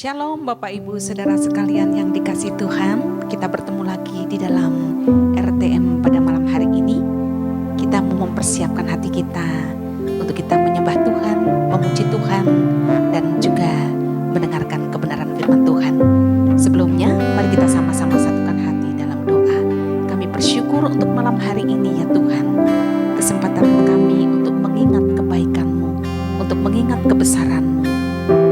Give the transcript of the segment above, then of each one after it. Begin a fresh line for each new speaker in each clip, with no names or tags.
Shalom Bapak Ibu Saudara sekalian yang dikasihi Tuhan. Kita bertemu lagi di dalam RTM pada malam hari ini. Kita mau mempersiapkan hati kita untuk kita menyembah Tuhan, memuji Tuhan, dan juga mendengarkan kebenaran firman Tuhan. Sebelumnya mari kita sama-sama satukan hati dalam doa. Kami bersyukur untuk malam hari ini ya Tuhan, kesempatan kami untuk mengingat kebaikan-Mu, untuk mengingat kebesaran-Mu.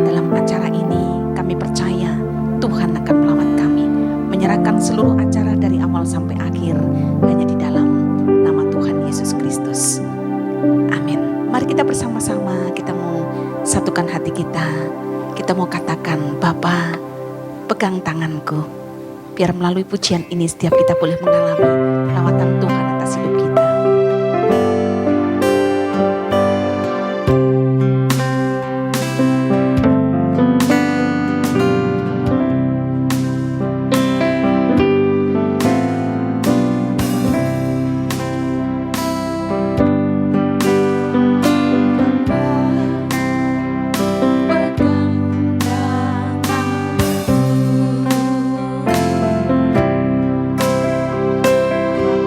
Dalam acara ini kami percaya Tuhan akan melawat kami, menyerahkan seluruh acara dari awal sampai akhir hanya di dalam nama Tuhan Yesus Kristus. Amin. Mari kita bersama-sama, kita mau satukan hati kita. Kita mau katakan, Bapa, pegang tanganku. Biar melalui pujian ini setiap kita boleh mengalami lawatan Tuhan atas hidup kita.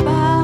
Bapa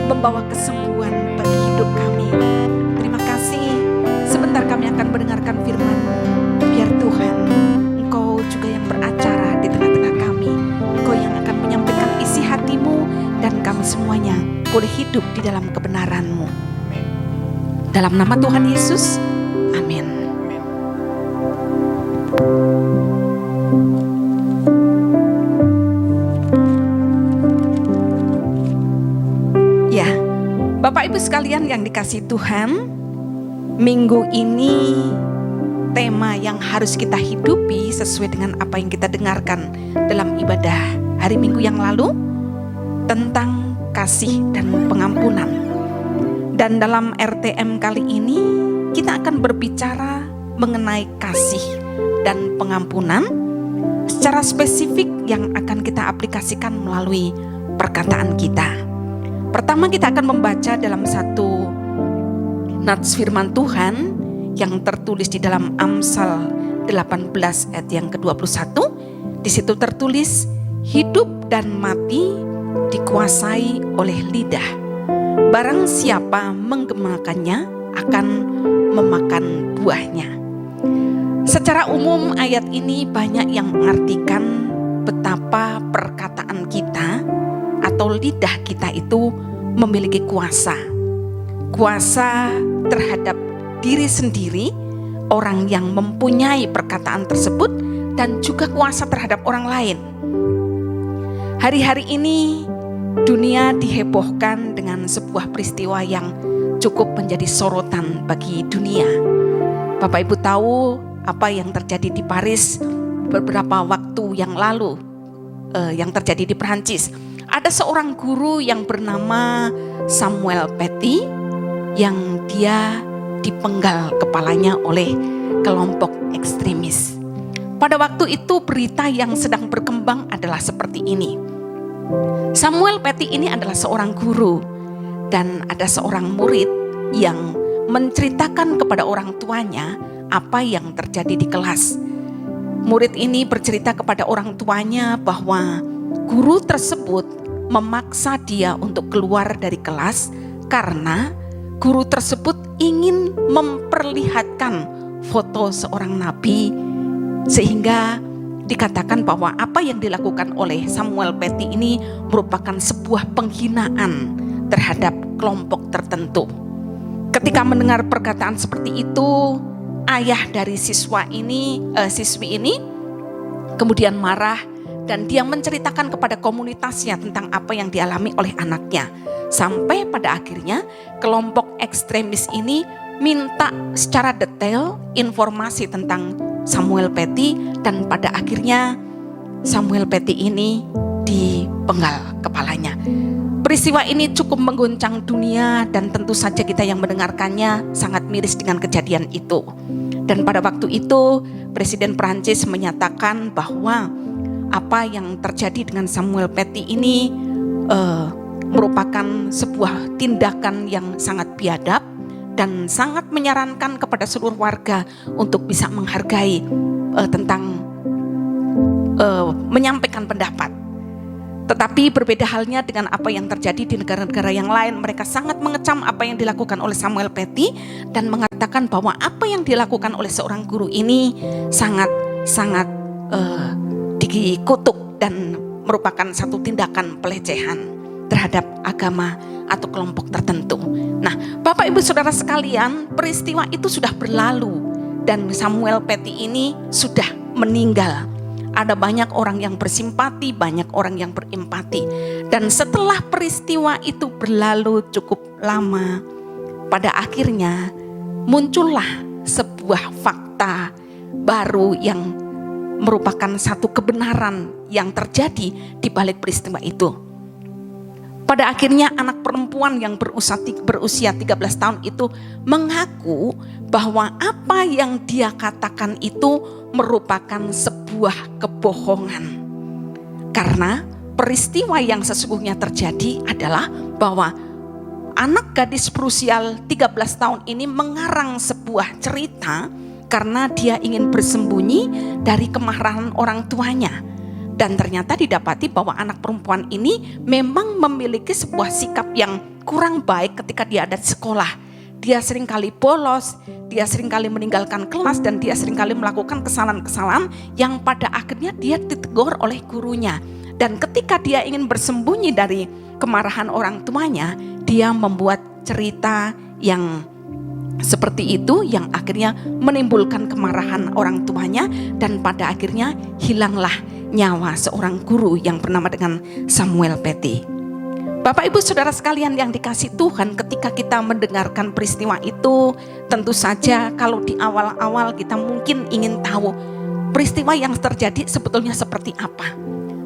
membawa kesembuhan bagi hidup kami. Terima kasih. Sebentar kami akan mendengarkan firman-Mu. Biar Tuhan, Engkau juga yang beracara di tengah-tengah kami. Engkau yang akan menyampaikan isi hati-Mu, dan kami semuanya boleh hidup di dalam kebenaran-Mu. Dalam nama Tuhan Yesus, amin. Ya, Bapak Ibu sekalian yang dikasihi Tuhan, minggu ini tema yang harus kita hidupi sesuai dengan apa yang kita dengarkan dalam ibadah hari Minggu yang lalu tentang kasih dan pengampunan. Dan dalam RTM kali ini kita akan berbicara mengenai kasih dan pengampunan secara spesifik yang akan kita aplikasikan melalui perkataan kita. Pertama kita akan membaca dalam satu nats firman Tuhan yang tertulis di dalam Amsal 18 ayat yang ke-21. Di situ tertulis, hidup dan mati dikuasai oleh lidah. Barang siapa menggemakannya akan memakan buahnya. Secara umum ayat ini banyak yang mengartikan betapa perkataan kita atau lidah kita itu memiliki kuasa. Kuasa terhadap diri sendiri, orang yang mempunyai perkataan tersebut, dan juga kuasa terhadap orang lain. Hari-hari ini dunia dihebohkan dengan sebuah peristiwa yang cukup menjadi sorotan bagi dunia. Bapak Ibu tahu apa yang terjadi di Paris beberapa waktu yang lalu, yang terjadi di Perancis. Ada seorang guru yang bernama Samuel Paty yang dia dipenggal kepalanya oleh kelompok ekstremis. Pada waktu itu berita yang sedang berkembang adalah seperti ini. Samuel Paty ini adalah seorang guru dan ada seorang murid yang menceritakan kepada orang tuanya apa yang terjadi di kelas. Murid ini bercerita kepada orang tuanya bahwa guru tersebut memaksa dia untuk keluar dari kelas karena guru tersebut ingin memperlihatkan foto seorang nabi, sehingga dikatakan bahwa apa yang dilakukan oleh Samuel Paty ini merupakan sebuah penghinaan terhadap kelompok tertentu. Ketika mendengar perkataan seperti itu, ayah dari siswi ini kemudian marah dan dia menceritakan kepada komunitasnya tentang apa yang dialami oleh anaknya. Sampai pada akhirnya kelompok ekstremis ini minta secara detail informasi tentang Samuel Paty, dan pada akhirnya Samuel Paty ini dipenggal kepalanya. Peristiwa ini cukup mengguncang dunia dan tentu saja kita yang mendengarkannya sangat miris dengan kejadian itu. Dan pada waktu itu Presiden Perancis menyatakan bahwa apa yang terjadi dengan Samuel Paty ini merupakan sebuah tindakan yang sangat biadab dan sangat menyarankan kepada seluruh warga untuk bisa menghargai tentang menyampaikan pendapat. Tetapi berbeda halnya dengan apa yang terjadi di negara-negara yang lain. Mereka sangat mengecam apa yang dilakukan oleh Samuel Paty dan mengatakan bahwa apa yang dilakukan oleh seorang guru ini sangat dikutuk dan merupakan satu tindakan pelecehan terhadap agama atau kelompok tertentu. Nah, Bapak Ibu Saudara sekalian, peristiwa itu sudah berlalu dan Samuel Paty ini sudah meninggal. Ada banyak orang yang bersimpati, banyak orang yang berempati. Dan setelah peristiwa itu berlalu cukup lama, pada akhirnya muncullah sebuah fakta baru yang merupakan satu kebenaran yang terjadi di balik peristiwa itu. Pada akhirnya anak perempuan yang berusia 13 tahun itu mengaku bahwa apa yang dia katakan itu merupakan sebuah kebohongan. Karena peristiwa yang sesungguhnya terjadi adalah bahwa anak gadis berusia 13 tahun ini mengarang sebuah cerita karena dia ingin bersembunyi dari kemarahan orang tuanya. Dan ternyata didapati bahwa anak perempuan ini memang memiliki sebuah sikap yang kurang baik ketika dia ada di sekolah. Dia seringkali bolos, dia seringkali meninggalkan kelas, dan dia seringkali melakukan kesalahan-kesalahan yang pada akhirnya dia ditegur oleh gurunya. Dan ketika dia ingin bersembunyi dari kemarahan orang tuanya, dia membuat cerita yang seperti itu yang akhirnya menimbulkan kemarahan orang tuanya, dan pada akhirnya hilanglah nyawa seorang guru yang bernama dengan Samuel Petty. Bapak Ibu Saudara sekalian yang dikasihi Tuhan, ketika kita mendengarkan peristiwa itu, tentu saja kalau di awal-awal kita mungkin ingin tahu peristiwa yang terjadi sebetulnya seperti apa.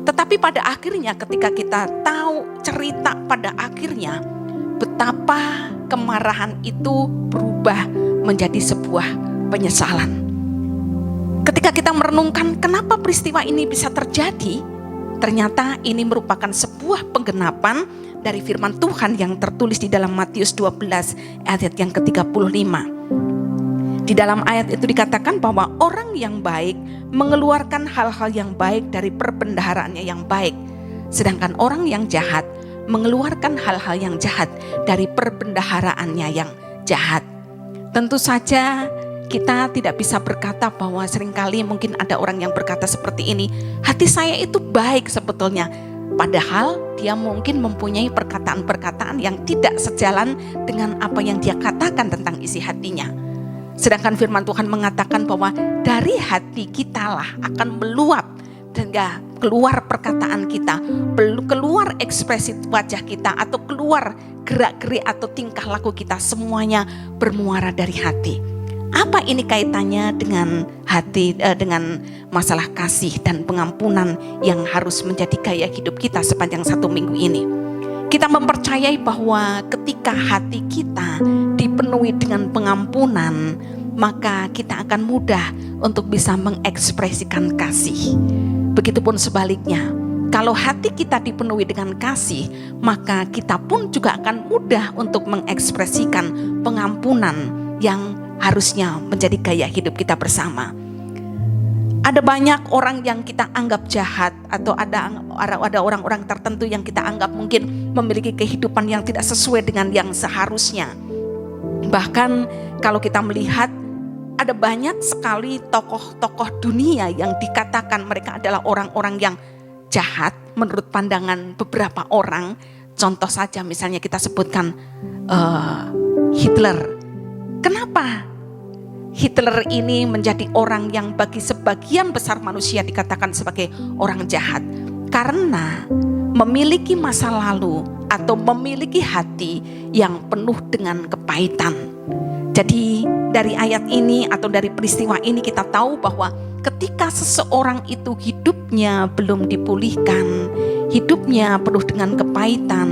Tetapi pada akhirnya ketika kita tahu cerita pada akhirnya, betapa kemarahan itu berubah menjadi sebuah penyesalan. Ketika kita merenungkan kenapa peristiwa ini bisa terjadi, ternyata ini merupakan sebuah penggenapan dari firman Tuhan yang tertulis di dalam Matius 12 ayat yang ke-35. Di dalam ayat itu dikatakan bahwa orang yang baik mengeluarkan hal-hal yang baik dari perbendaharaannya yang baik, sedangkan orang yang jahat mengeluarkan hal-hal yang jahat dari perbendaharaannya yang jahat. Tentu saja kita tidak bisa berkata bahwa seringkali mungkin ada orang yang berkata seperti ini, hati saya itu baik sebetulnya. Padahal dia mungkin mempunyai perkataan-perkataan yang tidak sejalan dengan apa yang dia katakan tentang isi hatinya. Sedangkan firman Tuhan mengatakan bahwa dari hati kitalah akan meluap, sehingga keluar perkataan kita, keluar ekspresi wajah kita, atau keluar gerak-gerik atau tingkah laku kita, semuanya bermuara dari hati. Apa ini kaitannya dengan hati, dengan masalah kasih dan pengampunan yang harus menjadi gaya hidup kita sepanjang 1 minggu ini? Kita mempercayai bahwa ketika hati kita dipenuhi dengan pengampunan, maka kita akan mudah untuk bisa mengekspresikan kasih. Begitupun sebaliknya, kalau hati kita dipenuhi dengan kasih, maka kita pun juga akan mudah untuk mengekspresikan pengampunan yang harusnya menjadi gaya hidup kita bersama. Ada banyak orang yang kita anggap jahat, atau ada orang-orang tertentu yang kita anggap mungkin memiliki kehidupan yang tidak sesuai dengan yang seharusnya. Bahkan kalau kita melihat ada banyak sekali tokoh-tokoh dunia yang dikatakan mereka adalah orang-orang yang jahat menurut pandangan beberapa orang. Contoh saja misalnya kita sebutkan Hitler. Kenapa Hitler ini menjadi orang yang bagi sebagian besar manusia dikatakan sebagai orang jahat? Karena memiliki masa lalu atau memiliki hati yang penuh dengan kepahitan. Jadi dari ayat ini atau dari peristiwa ini kita tahu bahwa ketika seseorang itu hidupnya belum dipulihkan, hidupnya penuh dengan kepahitan,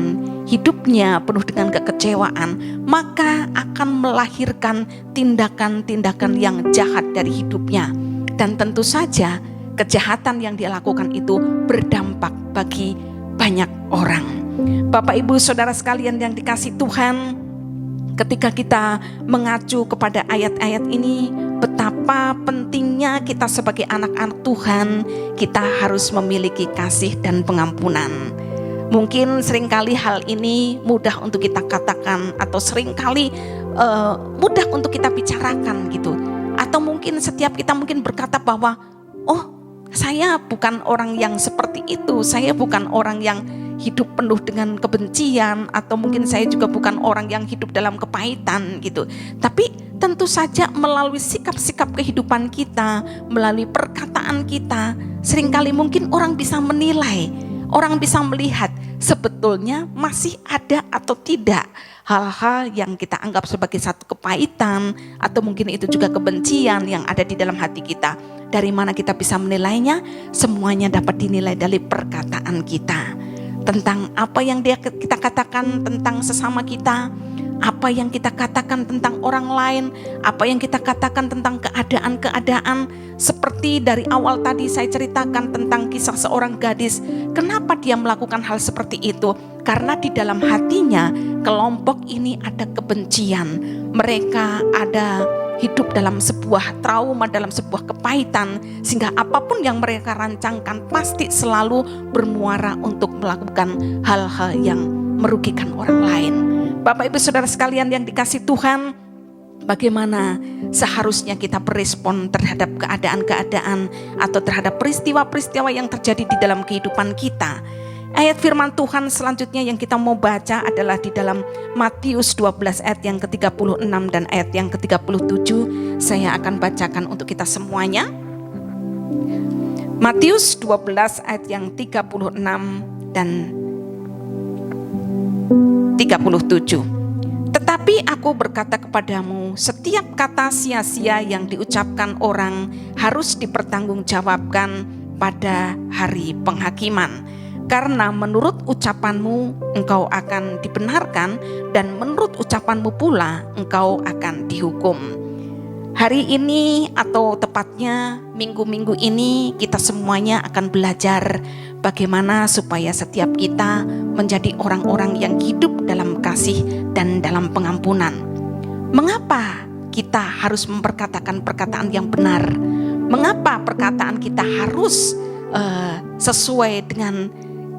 hidupnya penuh dengan kekecewaan, maka akan melahirkan tindakan-tindakan yang jahat dari hidupnya. Dan tentu saja kejahatan yang dia lakukan itu berdampak bagi banyak orang. Bapak Ibu Saudara sekalian yang dikasihi Tuhan, ketika kita mengacu kepada ayat-ayat ini, betapa pentingnya kita sebagai anak-anak Tuhan, kita harus memiliki kasih dan pengampunan. Mungkin seringkali hal ini mudah untuk kita katakan, atau seringkali mudah untuk kita bicarakan gitu. Atau mungkin setiap kita mungkin berkata bahwa, oh saya bukan orang yang seperti itu, saya bukan orang yang hidup penuh dengan kebencian, atau mungkin saya juga bukan orang yang hidup dalam kepahitan gitu. Tapi tentu saja melalui sikap-sikap kehidupan kita, melalui perkataan kita, seringkali mungkin orang bisa menilai, orang bisa melihat sebetulnya masih ada atau tidak hal-hal yang kita anggap sebagai satu kepahitan, atau mungkin itu juga kebencian yang ada di dalam hati kita. Dari mana kita bisa menilainya? Semuanya dapat dinilai dari perkataan kita. Tentang apa yang kita katakan tentang sesama kita, apa yang kita katakan tentang orang lain, apa yang kita katakan tentang keadaan-keadaan. Seperti dari awal tadi saya ceritakan tentang kisah seorang gadis. Kenapa dia melakukan hal seperti itu? Karena di dalam hatinya kelompok ini ada kebencian. Mereka ada hidup dalam sebuah trauma, dalam sebuah kepahitan, sehingga apapun yang mereka rancangkan pasti selalu bermuara untuk melakukan hal-hal yang merugikan orang lain. Bapak Ibu Saudara sekalian yang dikasihi Tuhan, bagaimana seharusnya kita berespon terhadap keadaan-keadaan atau terhadap peristiwa-peristiwa yang terjadi di dalam kehidupan kita. Ayat firman Tuhan selanjutnya yang kita mau baca adalah di dalam Matius 12 ayat yang ke-36 dan ayat yang ke-37. Saya akan bacakan untuk kita semuanya. Matius 12 ayat yang 36 dan 37. Tetapi aku berkata kepadamu, setiap kata sia-sia yang diucapkan orang harus dipertanggungjawabkan pada hari penghakiman. Karena menurut ucapanmu engkau akan dibenarkan, dan menurut ucapanmu pula engkau akan dihukum. Hari ini atau tepatnya minggu-minggu ini kita semuanya akan belajar bagaimana supaya setiap kita menjadi orang-orang yang hidup dalam kasih dan dalam pengampunan. Mengapa kita harus memperkatakan perkataan yang benar? Mengapa perkataan kita harus sesuai dengan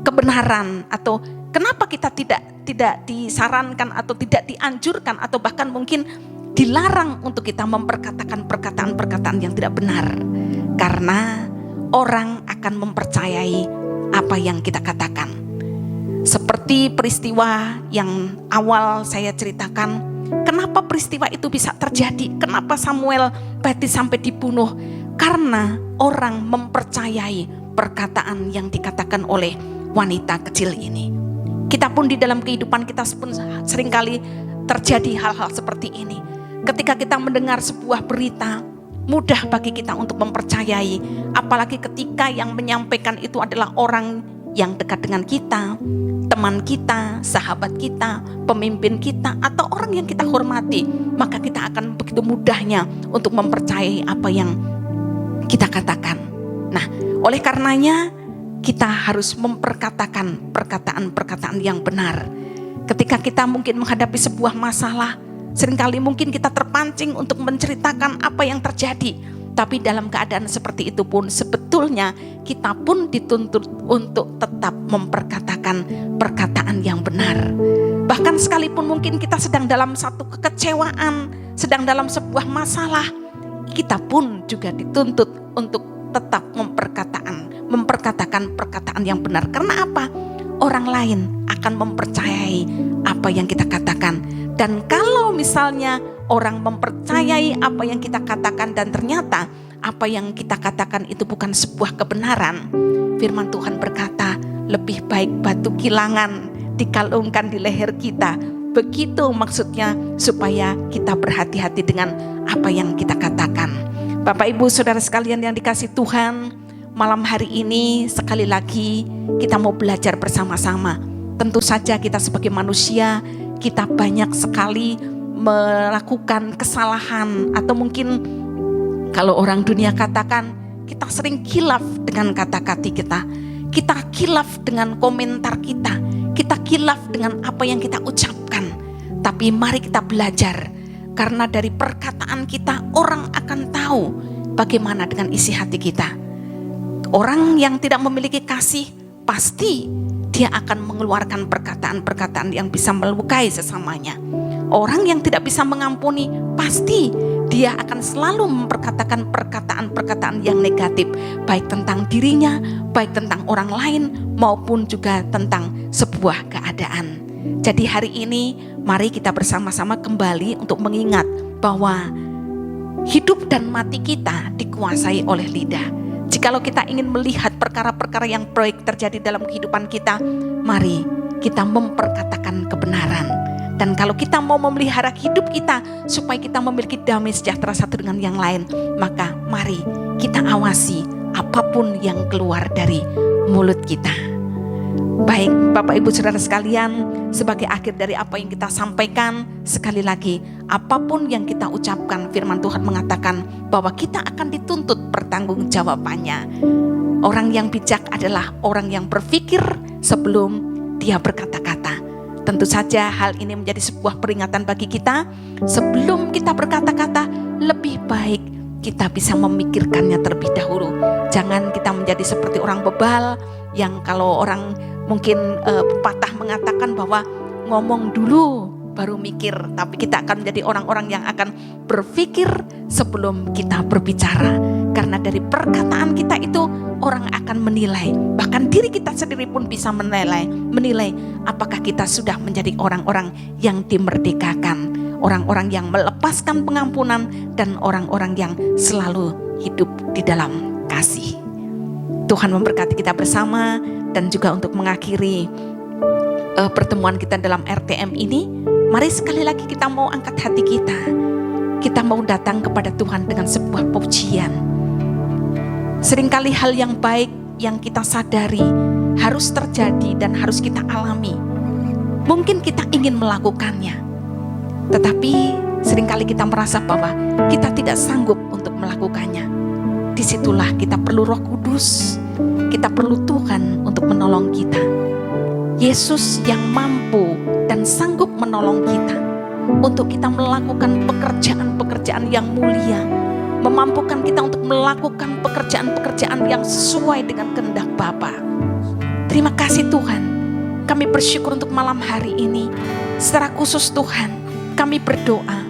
kebenaran? Atau kenapa kita tidak disarankan atau tidak dianjurkan atau bahkan mungkin dilarang untuk kita memperkatakan perkataan-perkataan yang tidak benar? Karena orang akan mempercayai apa yang kita katakan. Seperti peristiwa yang awal saya ceritakan, kenapa peristiwa itu bisa terjadi? Kenapa Samuel Bati sampai dibunuh? Karena orang mempercayai perkataan yang dikatakan oleh wanita kecil ini. Kita pun di dalam kehidupan kita pun seringkali terjadi hal-hal seperti ini. Ketika kita mendengar sebuah berita, mudah bagi kita untuk mempercayai, apalagi ketika yang menyampaikan itu adalah orang yang dekat dengan kita, teman kita, sahabat kita, pemimpin kita, atau orang yang kita hormati, maka kita akan begitu mudahnya untuk mempercayai apa yang kita katakan. Nah, oleh karenanya kita harus memperkatakan perkataan-perkataan yang benar. Ketika kita mungkin menghadapi sebuah masalah, seringkali mungkin kita terpancing untuk menceritakan apa yang terjadi. Tapi dalam keadaan seperti itu pun sebetulnya kita pun dituntut untuk tetap memperkatakan perkataan yang benar. Bahkan sekalipun mungkin kita sedang dalam satu kekecewaan, sedang dalam sebuah masalah, kita pun juga dituntut untuk tetap memperkatakan perkataan yang benar. Karena apa? Orang lain akan mempercayai apa yang kita katakan. Dan kalau misalnya orang mempercayai apa yang kita katakan dan ternyata apa yang kita katakan itu bukan sebuah kebenaran, firman Tuhan berkata, lebih baik batu kilangan dikalungkan di leher kita. Begitu maksudnya, supaya kita berhati-hati dengan apa yang kita katakan. Bapak Ibu Saudara sekalian yang dikasihi Tuhan, malam hari ini sekali lagi kita mau belajar bersama-sama. Tentu saja kita sebagai manusia, kita banyak sekali melakukan kesalahan, atau mungkin kalau orang dunia katakan, kita sering khilaf dengan kata-kata kita. Kita khilaf dengan komentar kita. Kita khilaf dengan apa yang kita ucapkan. Tapi mari kita belajar, karena dari perkataan kita orang akan tahu bagaimana dengan isi hati kita. Orang yang tidak memiliki kasih pasti dia akan mengeluarkan perkataan-perkataan yang bisa melukai sesamanya. Orang yang tidak bisa mengampuni pasti dia akan selalu memperkatakan perkataan-perkataan yang negatif, baik tentang dirinya, baik tentang orang lain, maupun juga tentang sebuah keadaan. Jadi hari ini mari kita bersama-sama kembali untuk mengingat bahwa hidup dan mati kita dikuasai oleh lidah. Jikalau kita ingin melihat perkara-perkara yang baik terjadi dalam kehidupan kita, mari kita memperkatakan kebenaran. Dan kalau kita mau memelihara hidup kita supaya kita memiliki damai sejahtera satu dengan yang lain, maka mari kita awasi apapun yang keluar dari mulut kita. Baik Bapak Ibu Saudara sekalian, sebagai akhir dari apa yang kita sampaikan, sekali lagi apapun yang kita ucapkan, firman Tuhan mengatakan bahwa kita akan dituntut pertanggungjawabannya. Orang yang bijak adalah orang yang berpikir sebelum dia berkata-kata. Tentu saja hal ini menjadi sebuah peringatan bagi kita. Sebelum kita berkata-kata, lebih baik kita bisa memikirkannya terlebih dahulu. Jangan kita menjadi seperti orang bebal yang kalau orang mungkin pepatah mengatakan bahwa ngomong dulu baru mikir, tapi kita akan menjadi orang-orang yang akan berpikir sebelum kita berbicara. Karena dari perkataan kita itu orang akan menilai, bahkan diri kita sendiri pun bisa menilai apakah kita sudah menjadi orang-orang yang dimerdekakan, orang-orang yang melepaskan pengampunan, dan orang-orang yang selalu hidup di dalam kasih. Tuhan memberkati kita bersama. Dan juga untuk mengakhiri pertemuan kita dalam RTM ini, mari sekali lagi kita mau angkat hati kita. Kita mau datang kepada Tuhan dengan sebuah pujian. Seringkali hal yang baik yang kita sadari harus terjadi dan harus kita alami. Mungkin kita ingin melakukannya, tetapi seringkali kita merasa bahwa kita tidak sanggup untuk melakukannya. Disitulah kita perlu Roh Kudus, kita perlu Tuhan untuk menolong kita. Yesus yang mampu dan sanggup menolong kita untuk kita melakukan pekerjaan-pekerjaan yang mulia, memampukan kita untuk melakukan pekerjaan-pekerjaan yang sesuai dengan kehendak Bapa. Terima kasih Tuhan, kami bersyukur untuk malam hari ini. Secara khusus Tuhan, kami berdoa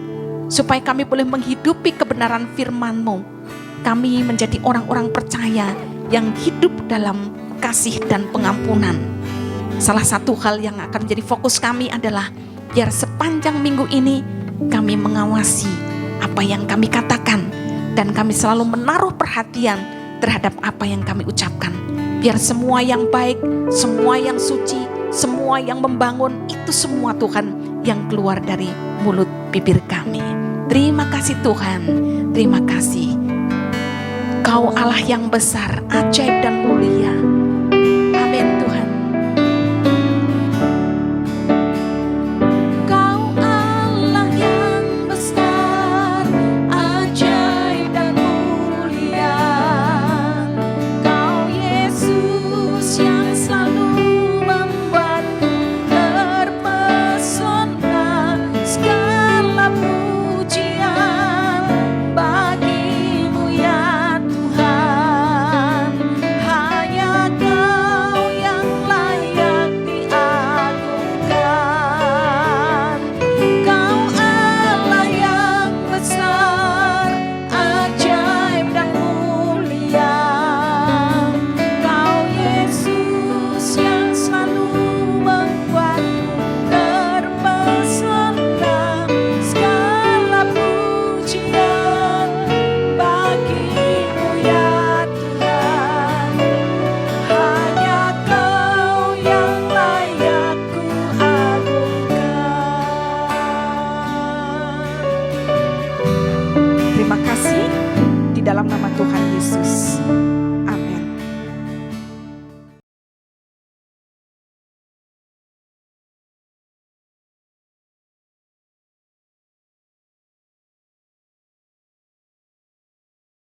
supaya kami boleh menghidupi kebenaran firman-Mu. Kami menjadi orang-orang percaya yang hidup dalam kasih dan pengampunan. Salah satu hal yang akan menjadi fokus kami adalah biar sepanjang minggu ini kami mengawasi apa yang kami katakan, dan kami selalu menaruh perhatian terhadap apa yang kami ucapkan. Biar semua yang baik, semua yang suci, semua yang membangun, itu semua Tuhan yang keluar dari mulut bibir kami. Terima kasih Tuhan, terima kasih. Kau Allah yang besar, ajaib dan mulia.